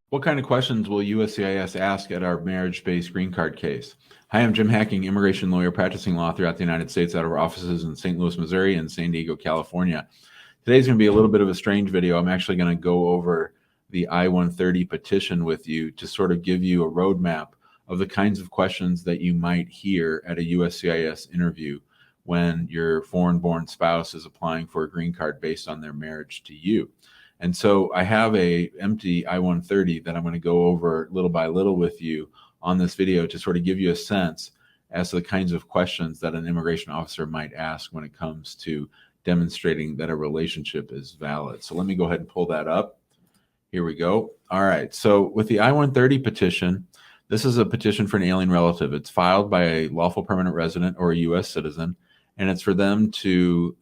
What kind of questions will USCIS ask at our marriage-based green card case? Hi, I'm Jim Hacking, immigration lawyer practicing law throughout the United States out of our offices in St. Louis, Missouri and San Diego, California. Today's going to be a little bit of a strange video. I'm actually going to go over the I-130 petition with you to sort of give you a roadmap of the kinds of questions that you might hear at a USCIS interview when your foreign-born spouse is applying for a green card based on their marriage to you. And so I have a empty I-130 that I'm going to go over little by little with you on this video to sort of give you a sense as to the kinds of questions that an immigration officer might ask when it comes to demonstrating that a relationship is valid. So let me go ahead and pull that up. Here we go. All right. So with the I-130 petition, this is a petition for an alien relative. It's filed by a lawful permanent resident or a U.S. citizen, and it's for them to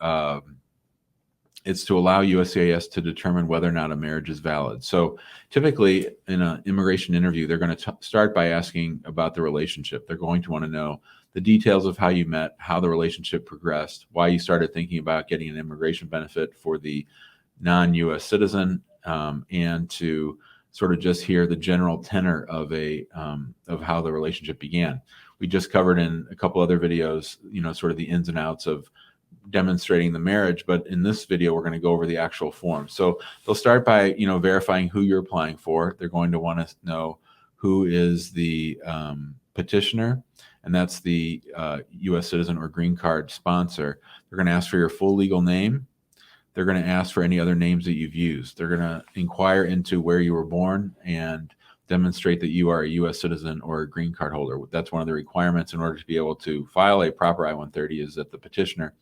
it's to allow USCIS to determine whether or not a marriage is valid. So typically in an immigration interview, they're going to start by asking about the relationship. They're going to want to know the details of how you met, how the relationship progressed, why you started thinking about getting an immigration benefit for the non-US citizen, and to sort of just hear the general tenor of how the relationship began. We just covered in a couple other videos, sort of the ins and outs of demonstrating the marriage, but in this video we're going to go over the actual form. So they'll start by verifying who you're applying for. They're going to want to know who is the petitioner, and that's the U.S. citizen or green card sponsor. They're going to ask for your full legal name. They're going to ask for any other names that you've used. They're going to inquire into where you were born and demonstrate that you are a U.S. citizen or a green card holder. That's one of the requirements in order to be able to file a proper I-130 is that the petitioner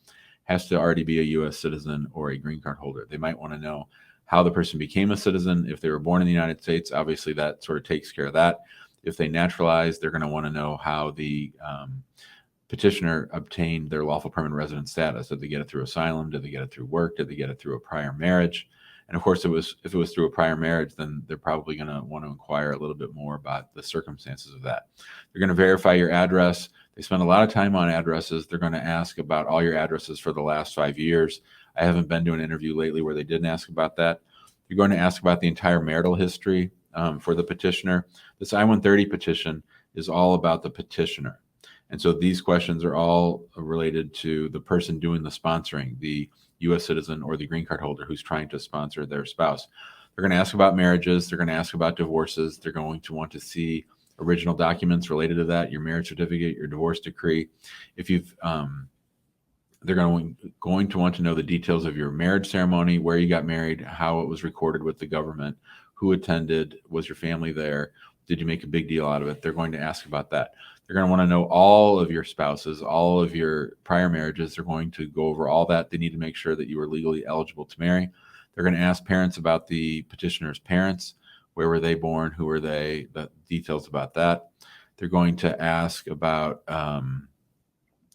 has to already be a U.S. citizen or a green card holder. They might want to know how the person became a citizen. If they were born in the United States, obviously that sort of takes care of that. If they naturalized, they're going to want to know how the petitioner obtained their lawful permanent resident status. Did they get it through asylum? Did they get it through work? Did they get it through a prior marriage? And of course, if it was through a prior marriage, then they're probably going to want to inquire a little bit more about the circumstances of that. They're going to verify your address. They spend a lot of time on addresses. They're going to ask about all your addresses for the last 5 years. I haven't been to an interview lately where they didn't ask about that. You're going to ask about the entire marital history for the petitioner. This I-130 petition is all about the petitioner. And so these questions are all related to the person doing the sponsoring, the U.S. citizen or the green card holder who's trying to sponsor their spouse. They're going to ask about marriages. They're going to ask about divorces. They're going to want to see original documents related to that, your marriage certificate, your divorce decree. If you've, they're going to want to know the details of your marriage ceremony, where you got married, how it was recorded with the government, who attended, was your family there, did you make a big deal out of it? They're going to ask about that. They're going to want to know all of your spouses, all of your prior marriages. They're going to go over all that. They need to make sure that you are legally eligible to marry. They're going to ask parents about the petitioner's parents. Where were they born? Who were they? The details about that. They're going to ask about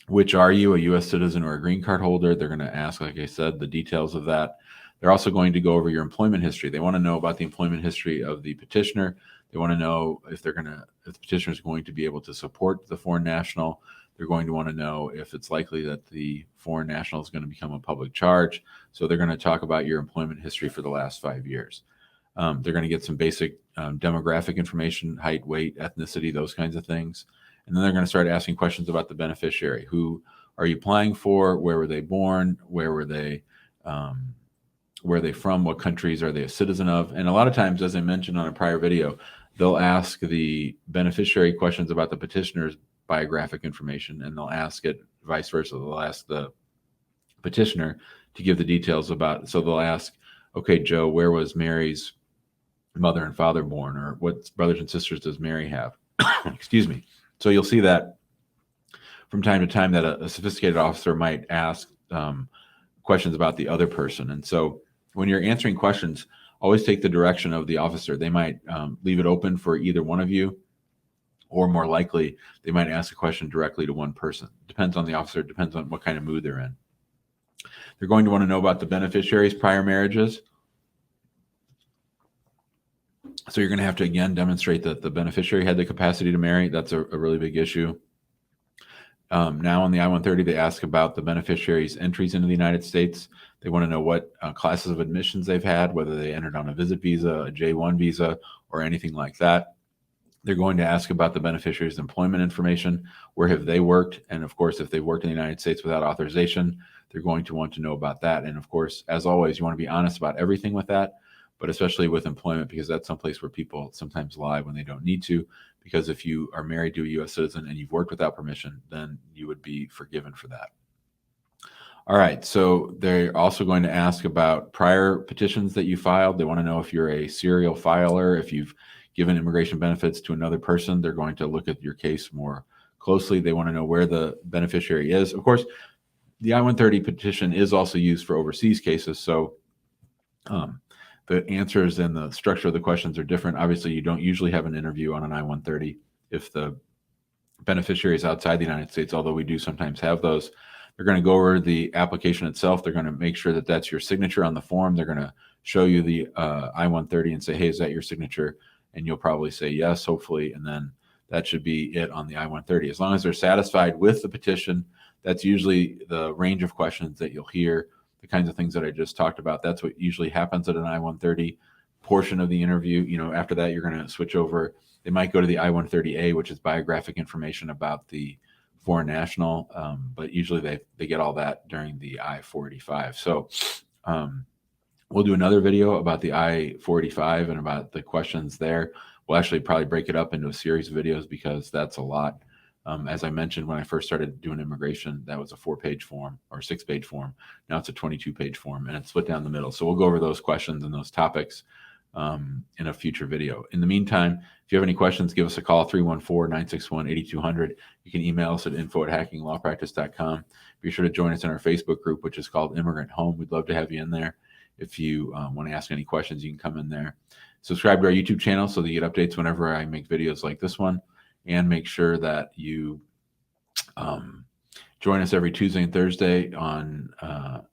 which are you, a U.S. citizen or a green card holder? They're going to ask, like I said, the details of that. They're also going to go over your employment history. They want to know about the employment history of the petitioner. They want to know if the petitioner is going to be able to support the foreign national. They're going to want to know if it's likely that the foreign national is going to become a public charge. So they're going to talk about your employment history for the last 5 years. They're going to get some basic demographic information, height, weight, ethnicity, those kinds of things. And then they're going to start asking questions about the beneficiary. Who are you applying for? Where were they born? Where were they from? What countries are they a citizen of? And a lot of times, as I mentioned on a prior video, they'll ask the beneficiary questions about the petitioner's biographic information, and they'll ask it vice versa. They'll ask the petitioner to give the details about, so they'll ask, okay, Joe, where was Mary's mother and father born, or what brothers and sisters does Mary have? Excuse me. So you'll see that from time to time that a sophisticated officer might ask questions about the other person. And so when you're answering questions, always take the direction of the officer. They might leave it open for either one of you, or more likely, they might ask a question directly to one person. Depends on the officer, depends on what kind of mood they're in. They're going to want to know about the beneficiaries' prior marriages. So you're going to have to, again, demonstrate that the beneficiary had the capacity to marry. That's a really big issue. Now on the I-130, they ask about the beneficiary's entries into the United States. They want to know what classes of admissions they've had, whether they entered on a visit visa, a J1 visa, or anything like that. They're going to ask about the beneficiary's employment information. Where have they worked? And of course, if they've worked in the United States without authorization, they're going to want to know about that. And of course, as always, you want to be honest about everything with that, but especially with employment, because that's someplace where people sometimes lie when they don't need to. Because if you are married to a U.S. citizen and you've worked without permission, then you would be forgiven for that. All right, so they're also going to ask about prior petitions that you filed. They want to know if you're a serial filer, if you've given immigration benefits to another person. They're going to look at your case more closely. They want to know where the beneficiary is. Of course, the I-130 petition is also used for overseas cases, so the answers and the structure of the questions are different. Obviously, you don't usually have an interview on an I-130 if the beneficiary is outside the United States, although we do sometimes have those. They're going to go over the application itself. They're going to make sure that that's your signature on the form. They're going to show you the I-130 and say, hey, is that your signature? And you'll probably say yes, hopefully, and then that should be it on the I-130. As long as they're satisfied with the petition, that's usually the range of questions that you'll hear, the kinds of things that I just talked about. That's what usually happens at an I-130 portion of the interview. You know, after that, you're going to switch over. They might go to the I-130A, which is biographic information about the foreign national, but usually they get all that during the I-485. So we'll do another video about the I-485 and about the questions there. We'll actually probably break it up into a series of videos because that's a lot. As I mentioned, when I first started doing immigration, that was a 4-page form or 6-page form. Now it's a 22-page form, and it's split down the middle. So we'll go over those questions and those topics in a future video. In the meantime, if you have any questions, give us a call, 314-961-8200. You can email us at info@hackinglawpractice.com. Be sure to join us in our Facebook group, which is called Immigrant Home. We'd love to have you in there. If you want to ask any questions, you can come in there. Subscribe to our YouTube channel so that you get updates whenever I make videos like this one. And make sure that you join us every Tuesday and Thursday on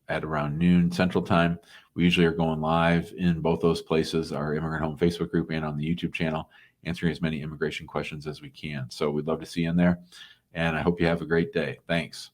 at around noon Central Time. We usually are going live in both those places, our Immigrant Home Facebook group and on the YouTube channel, answering as many immigration questions as we can. So we'd love to see you in there, and I hope you have a great day. Thanks.